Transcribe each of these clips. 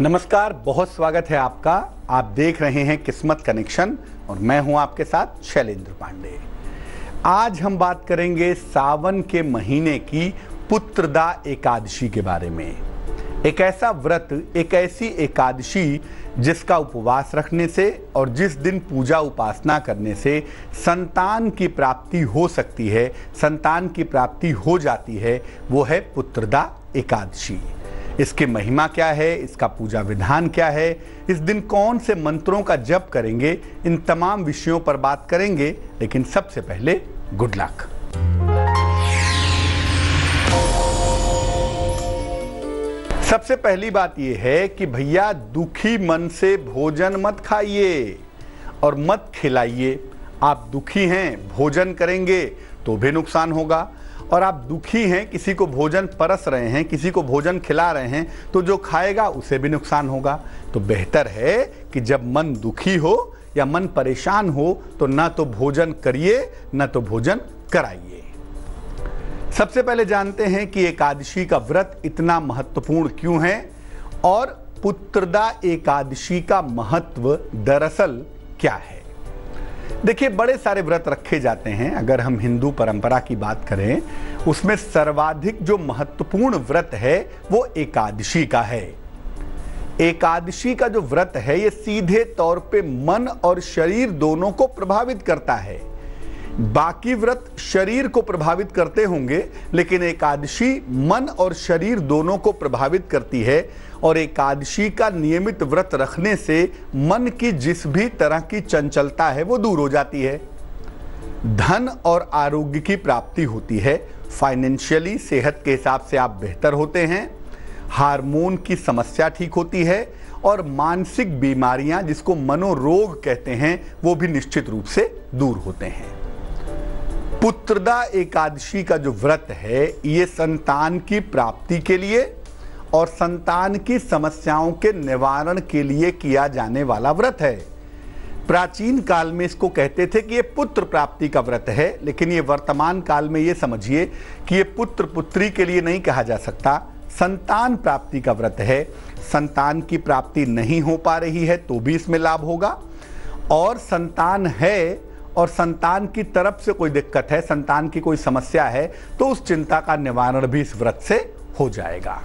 नमस्कार, बहुत स्वागत है आपका। आप देख रहे हैं किस्मत कनेक्शन और मैं हूं आपके साथ शैलेंद्र पांडे। आज हम बात करेंगे सावन के महीने की पुत्रदा एकादशी के बारे में। एक ऐसा व्रत, एक ऐसी एकादशी जिसका उपवास रखने से और जिस दिन पूजा उपासना करने से संतान की प्राप्ति हो सकती है, संतान की प्राप्ति हो जाती है, वो है पुत्रदा एकादशी। इसकी महिमा क्या है, इसका पूजा विधान क्या है, इस दिन कौन से मंत्रों का जप करेंगे, इन तमाम विषयों पर बात करेंगे। लेकिन सबसे पहले गुड लक। सबसे पहली बात यह है कि भैया दुखी मन से भोजन मत खाइए और मत खिलाइए। आप दुखी हैं, भोजन करेंगे तो भी नुकसान होगा, और आप दुखी हैं, किसी को भोजन परस रहे हैं, किसी को भोजन खिला रहे हैं, तो जो खाएगा उसे भी नुकसान होगा। तो बेहतर है कि जब मन दुखी हो या मन परेशान हो तो ना तो भोजन करिए ना तो भोजन कराइए। सबसे पहले जानते हैं कि एकादशी का व्रत इतना महत्वपूर्ण क्यों है और पुत्रदा एकादशी का महत्व दरअसल क्या है। देखिए, बड़े सारे व्रत रखे जाते हैं। अगर हम हिंदू परंपरा की बात करें, उसमें सर्वाधिक जो महत्वपूर्ण व्रत है वो एकादशी का है। एकादशी का जो व्रत है ये सीधे तौर पे मन और शरीर दोनों को प्रभावित करता है। बाकी व्रत शरीर को प्रभावित करते होंगे, लेकिन एकादशी मन और शरीर दोनों को प्रभावित करती है। और एकादशी का नियमित व्रत रखने से मन की जिस भी तरह की चंचलता है वो दूर हो जाती है। धन और आरोग्य की प्राप्ति होती है। फाइनेंशियली, सेहत के हिसाब से आप बेहतर होते हैं। हार्मोन की समस्या ठीक होती है और मानसिक बीमारियां, जिसको मनोरोग कहते हैं, वो भी निश्चित रूप से दूर होते हैं। पुत्रदा एकादशी का जो व्रत है ये संतान की प्राप्ति के लिए और संतान की समस्याओं के निवारण के लिए किया जाने वाला व्रत है। प्राचीन काल में इसको कहते थे कि ये पुत्र प्राप्ति का व्रत है, लेकिन ये वर्तमान काल में ये समझिए कि ये पुत्र पुत्री के लिए नहीं कहा जा सकता, संतान प्राप्ति का व्रत है। संतान की प्राप्ति नहीं हो पा रही है तो भी इसमें लाभ होगा, और संतान है और संतान की तरफ से कोई दिक्कत है, संतान की कोई समस्या है, तो उस चिंता का निवारण भी इस व्रत से हो जाएगा।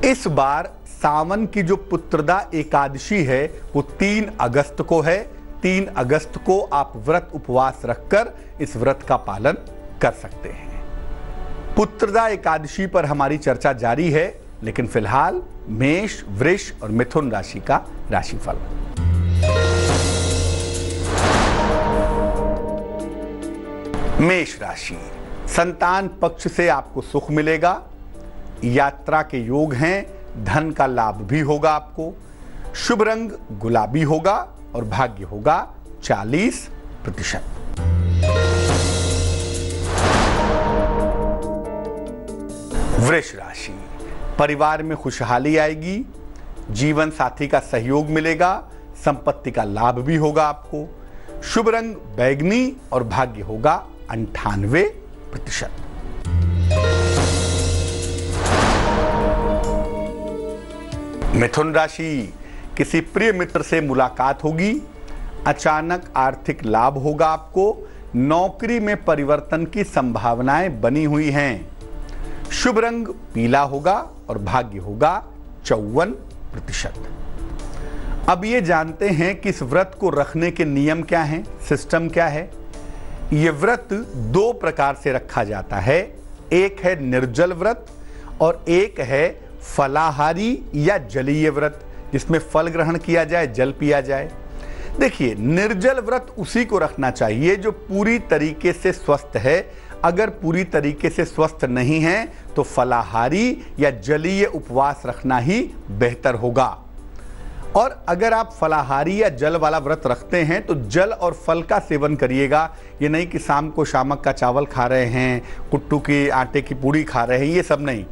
इस बार सावन की जो पुत्रदा एकादशी है वो 3 अगस्त को है। 3 अगस्त को आप व्रत उपवास रखकर इस व्रत का पालन कर सकते हैं। पुत्रदा एकादशी पर हमारी चर्चा जारी है, लेकिन फिलहाल मेष, वृष और मिथुन राशि का राशिफल। मेष राशि, संतान पक्ष से आपको सुख मिलेगा, यात्रा के योग हैं, धन का लाभ भी होगा आपको। शुभ रंग गुलाबी होगा और भाग्य होगा 40%। वृष राशि, परिवार में खुशहाली आएगी, जीवन साथी का सहयोग मिलेगा, संपत्ति का लाभ भी होगा आपको। शुभ रंग बैगनी और भाग्य होगा 98%। मिथुन राशि, किसी प्रिय मित्र से मुलाकात होगी, अचानक आर्थिक लाभ होगा आपको, नौकरी में परिवर्तन की संभावनाएं बनी हुई हैं। शुभ रंग पीला होगा और भाग्य होगा 54%। अब ये जानते हैं कि इस व्रत को रखने के नियम क्या हैं, सिस्टम क्या है। ये व्रत 2 प्रकार से रखा जाता है। एक है निर्जल व्रत और एक है फलाहारी या जलीय व्रत, जिसमें फल ग्रहण किया जाए, जल पिया जाए। देखिए, निर्जल व्रत उसी को रखना चाहिए जो पूरी तरीके से स्वस्थ है। अगर पूरी तरीके से स्वस्थ नहीं है तो फलाहारी या जलीय उपवास रखना ही बेहतर होगा। और अगर आप फलाहारी या जल वाला व्रत रखते हैं तो जल और फल का सेवन करिएगा। ये नहीं कि शाम को शामक का चावल खा रहे हैं, कुट्टू की आटे की पूड़ी खा रहे हैं, ये सब नहीं।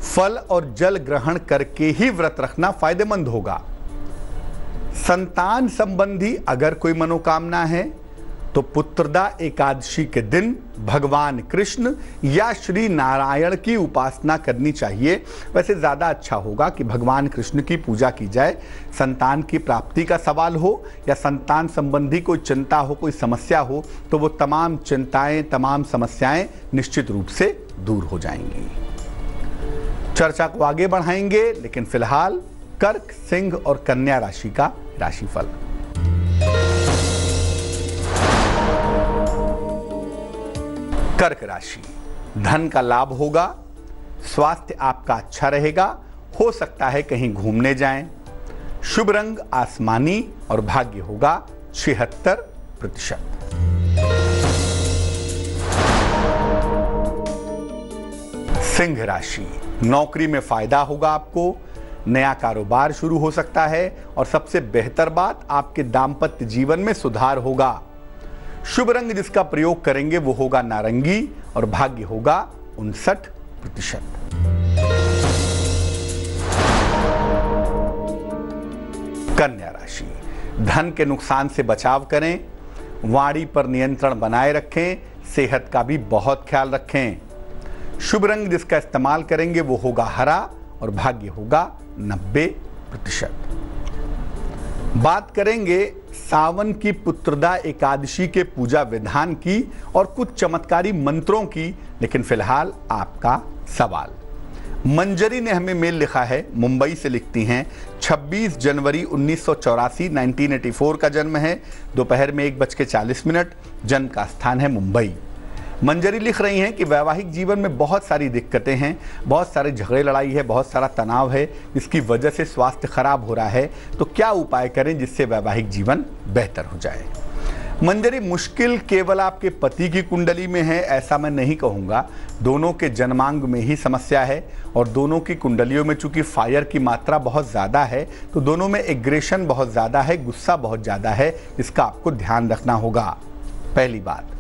फल और जल ग्रहण करके ही व्रत रखना फायदेमंद होगा। संतान संबंधी अगर कोई मनोकामना है तो पुत्रदा एकादशी के दिन भगवान कृष्ण या श्री नारायण की उपासना करनी चाहिए। वैसे ज़्यादा अच्छा होगा कि भगवान कृष्ण की पूजा की जाए। संतान की प्राप्ति का सवाल हो या संतान संबंधी कोई चिंता हो, कोई समस्या हो, तो वो तमाम चिंताएं, तमाम समस्याएं निश्चित रूप से दूर हो जाएंगी। चर्चा को आगे बढ़ाएंगे, लेकिन फिलहाल कर्क, सिंह और कन्या राशि का राशिफल। कर्क राशि, धन का लाभ होगा, स्वास्थ्य आपका अच्छा रहेगा, हो सकता है कहीं घूमने जाएं। शुभ रंग आसमानी और भाग्य होगा 76%। सिंह राशि, नौकरी में फायदा होगा आपको, नया कारोबार शुरू हो सकता है और सबसे बेहतर बात, आपके दाम्पत्य जीवन में सुधार होगा। शुभ रंग जिसका प्रयोग करेंगे वो होगा नारंगी और भाग्य होगा 59%। कन्या राशि, धन के नुकसान से बचाव करें, वाणी पर नियंत्रण बनाए रखें, सेहत का भी बहुत ख्याल रखें। शुभ रंग जिसका इस्तेमाल करेंगे वो होगा हरा और भाग्य होगा 90%। बात करेंगे सावन की पुत्रदा एकादशी के पूजा विधान की और कुछ चमत्कारी मंत्रों की, लेकिन फिलहाल आपका सवाल। मंजरी ने हमें मेल लिखा है, मुंबई से लिखती हैं, 26 जनवरी 1984 1984 का जन्म है, दोपहर में 1:40, जन्म का स्थान है मुंबई। मंजरी लिख रही हैं कि वैवाहिक जीवन में बहुत सारी दिक्कतें हैं, बहुत सारे झगड़े लड़ाई है, बहुत सारा तनाव है, जिसकी वजह से स्वास्थ्य खराब हो रहा है। तो क्या उपाय करें जिससे वैवाहिक जीवन बेहतर हो जाए। मंजरी, मुश्किल केवल आपके पति की कुंडली में है ऐसा मैं नहीं कहूँगा, दोनों के जन्मांग में ही समस्या है और दोनों की कुंडलियों में चूंकि फायर की मात्रा बहुत ज़्यादा है तो दोनों में एग्रेशन बहुत ज़्यादा है, गुस्सा बहुत ज़्यादा है, इसका आपको ध्यान रखना होगा, पहली बात।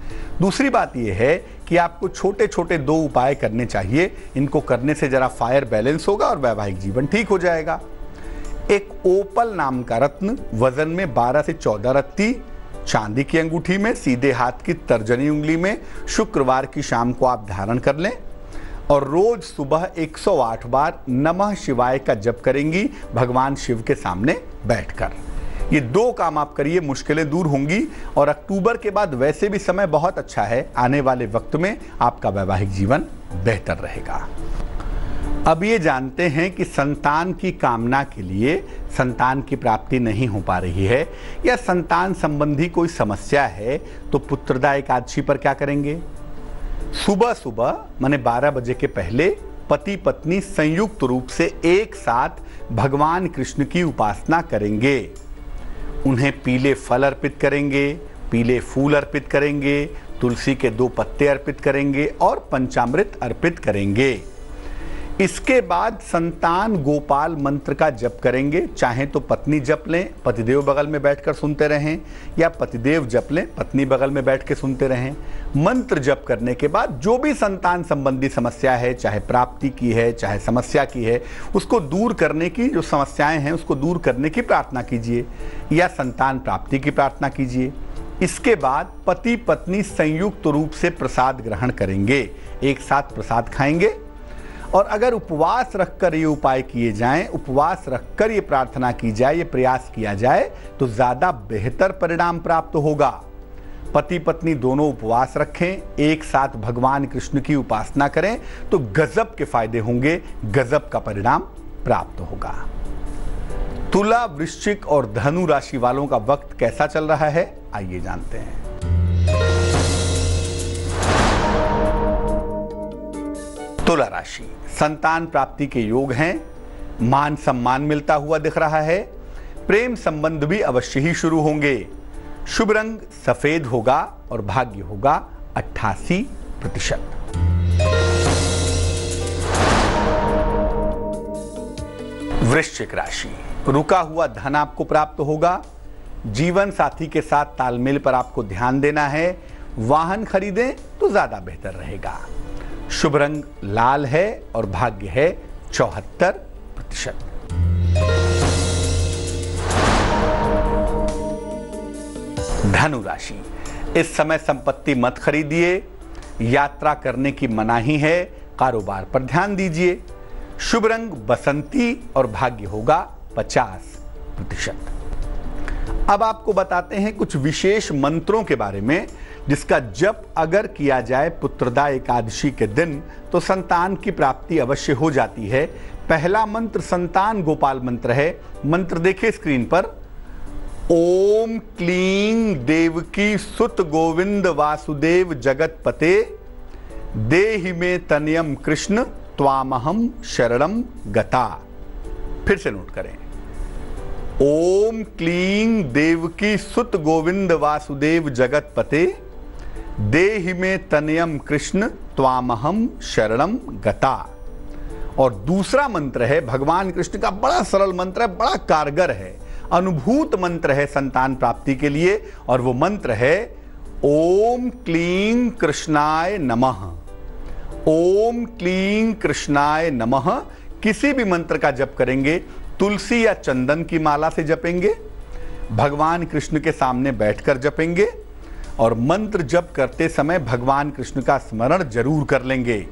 दूसरी बात यह है कि आपको छोटे छोटे 2 उपाय करने चाहिए, इनको करने से जरा फायर बैलेंस होगा और वैवाहिक जीवन ठीक हो जाएगा। एक ओपल नाम का रत्न, वजन में 12 से 14 रत्ती, चांदी की अंगूठी में, सीधे हाथ की तर्जनी उंगली में, शुक्रवार की शाम को आप धारण कर लें और रोज सुबह 108 बार नमः शिवाय का जप करेंगी भगवान शिव के सामने बैठकर। ये 2 काम आप करिए, मुश्किलें दूर होंगी और अक्टूबर के बाद वैसे भी समय बहुत अच्छा है, आने वाले वक्त में आपका वैवाहिक जीवन बेहतर रहेगा। अब ये जानते हैं कि संतान की कामना के लिए संतान की प्राप्ति नहीं हो पा रही है या संतान संबंधी कोई समस्या है, तो पुत्रदा एकादशी पर क्या करेंगे। सुबह सुबह माने 12 बजे के पहले पति पत्नी संयुक्त रूप से एक साथ भगवान कृष्ण की उपासना करेंगे। उन्हें पीले फल अर्पित करेंगे, पीले फूल अर्पित करेंगे, तुलसी के 2 पत्ते अर्पित करेंगे और पंचामृत अर्पित करेंगे। इसके बाद संतान गोपाल मंत्र का जप करेंगे, चाहे तो पत्नी जप लें, पतिदेव बगल में बैठकर सुनते रहें, या पतिदेव जप लें, पत्नी बगल में बैठ के सुनते रहें। मंत्र जप करने के बाद जो भी संतान संबंधी समस्या है, चाहे प्राप्ति की है, चाहे समस्या की है, उसको दूर करने की, जो समस्याएं हैं उसको दूर करने की प्रार्थना कीजिए या संतान प्राप्ति की प्रार्थना कीजिए। इसके बाद पति पत्नी संयुक्त रूप से प्रसाद ग्रहण करेंगे, एक साथ प्रसाद खाएंगे और अगर उपवास रखकर ये उपाय किए जाएं, उपवास रखकर ये प्रार्थना की जाए, ये प्रयास किया जाए तो ज़्यादा बेहतर परिणाम प्राप्त होगा। पति पत्नी दोनों उपवास रखें, एक साथ भगवान कृष्ण की उपासना करें तो गजब के फायदे होंगे, गजब का परिणाम प्राप्त होगा। तुला, वृश्चिक और धनु राशि वालों का वक्त कैसा चल रहा है, आइए जानते हैं। तुला राशि, संतान प्राप्ति के योग हैं, मान सम्मान मिलता हुआ दिख रहा है, प्रेम संबंध भी अवश्य ही शुरू होंगे। शुभ रंग सफेद होगा और भाग्य होगा 88%। वृश्चिक राशि, रुका हुआ धन आपको प्राप्त होगा, जीवन साथी के साथ तालमेल पर आपको ध्यान देना है, वाहन खरीदें तो ज्यादा बेहतर रहेगा। शुभ रंग लाल है और भाग्य है 74%। धनु राशि, इस समय संपत्ति मत खरीदिए, यात्रा करने की मनाही है, कारोबार पर ध्यान दीजिए। शुभ रंग बसंती और भाग्य होगा 50%। अब आपको बताते हैं कुछ विशेष मंत्रों के बारे में जिसका जप अगर किया जाए पुत्रदा एकादशी के दिन तो संतान की प्राप्ति अवश्य हो जाती है। पहला मंत्र संतान गोपाल मंत्र है। मंत्र देखिए स्क्रीन पर। ओम क्लीं देवकी सुत गोविंद वासुदेव जगतपते देहि मे तनयम कृष्ण त्वामहम शरणम गता। फिर से नोट करें। ओम क्लीं देवकी सुत गोविंद वासुदेव जगतपते देहि मे तनयम कृष्ण त्वामहम शरणम गता। और दूसरा मंत्र है भगवान कृष्ण का, बड़ा सरल मंत्र है, बड़ा कारगर है, अनुभूत मंत्र है संतान प्राप्ति के लिए, और वो मंत्र है ओम क्लीं कृष्णाय नमः। ओम क्लीं कृष्णाय नमः। किसी भी मंत्र का जप करेंगे, तुलसी या चंदन की माला से जपेंगे, भगवान कृष्ण के सामने बैठकर जपेंगे, और मंत्र जप करते समय भगवान कृष्ण का स्मरण जरूर कर लेंगे।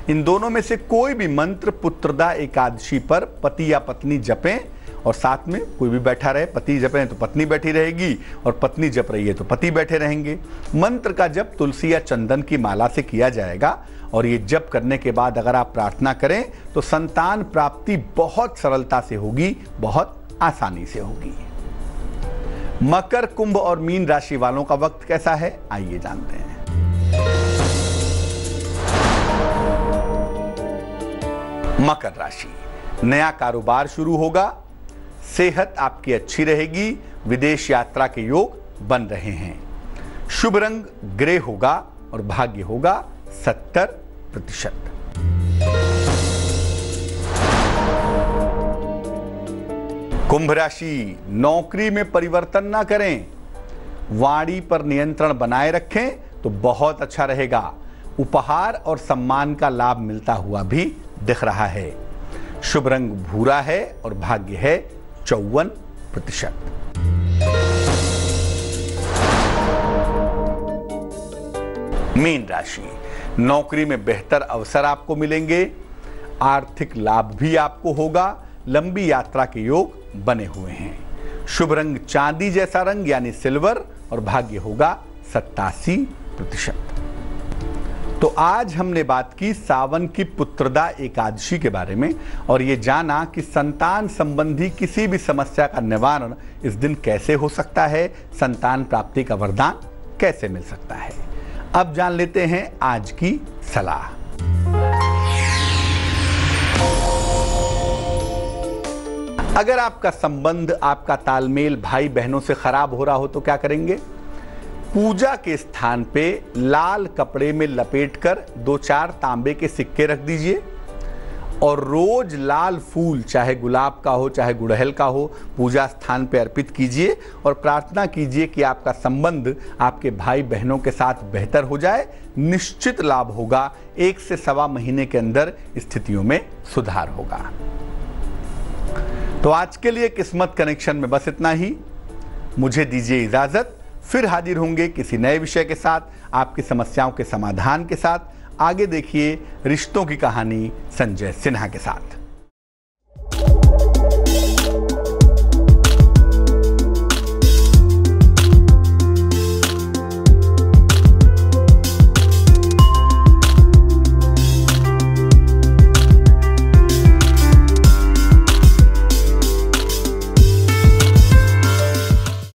इन दोनों में से कोई भी मंत्र पुत्रदा एकादशी पर पति या पत्नी जपें, और साथ में कोई भी बैठा रहे। पति जपें तो पत्नी बैठी रहेगी, और पत्नी जप रही है तो पति बैठे रहेंगे। मंत्र का जप तुलसी या चंदन की माला से किया जाएगा, और ये जप करने के बाद अगर आप प्रार्थना करें तो संतान प्राप्ति बहुत सरलता से होगी, बहुत आसानी से होगी। मकर, कुंभ और मीन राशि वालों का वक्त कैसा है, आइए जानते हैं। मकर राशि, नया कारोबार शुरू होगा, सेहत आपकी अच्छी रहेगी, विदेश यात्रा के योग बन रहे हैं। शुभ रंग ग्रे होगा और भाग्य होगा 70%। कुंभ राशि, नौकरी में परिवर्तन ना करें, वाणी पर नियंत्रण बनाए रखें तो बहुत अच्छा रहेगा। उपहार और सम्मान का लाभ मिलता हुआ भी दिख रहा है। शुभ रंग भूरा है और भाग्य है 54%। मीन राशि, नौकरी में बेहतर अवसर आपको मिलेंगे, आर्थिक लाभ भी आपको होगा, लंबी यात्रा के योग बने हुए हैं। शुभ रंग चांदी जैसा रंग यानी सिल्वर, और भाग्य होगा 87%। तो आज हमने बात की सावन की पुत्रदा एकादशी के बारे में, और ये जाना कि संतान संबंधी किसी भी समस्या का निवारण इस दिन कैसे हो सकता है, संतान प्राप्ति का वरदान कैसे मिल सकता है। अब जान लेते हैं आज की सलाह। अगर आपका संबंध, आपका तालमेल भाई बहनों से खराब हो रहा हो तो क्या करेंगे? पूजा के स्थान पे लाल कपड़े में लपेटकर 2-4 तांबे के सिक्के रख दीजिए, और रोज लाल फूल, चाहे गुलाब का हो चाहे गुड़हल का हो, पूजा स्थान पे अर्पित कीजिए और प्रार्थना कीजिए कि आपका संबंध आपके भाई बहनों के साथ बेहतर हो जाए। निश्चित लाभ होगा, 1 से सवा महीने के अंदर स्थितियों में सुधार होगा। तो आज के लिए किस्मत कनेक्शन में बस इतना ही। मुझे दीजिए इजाजत, फिर हाजिर होंगे किसी नए विषय के साथ, आपकी समस्याओं के समाधान के साथ। आगे देखिए रिश्तों की कहानी संजय सिन्हा के साथ।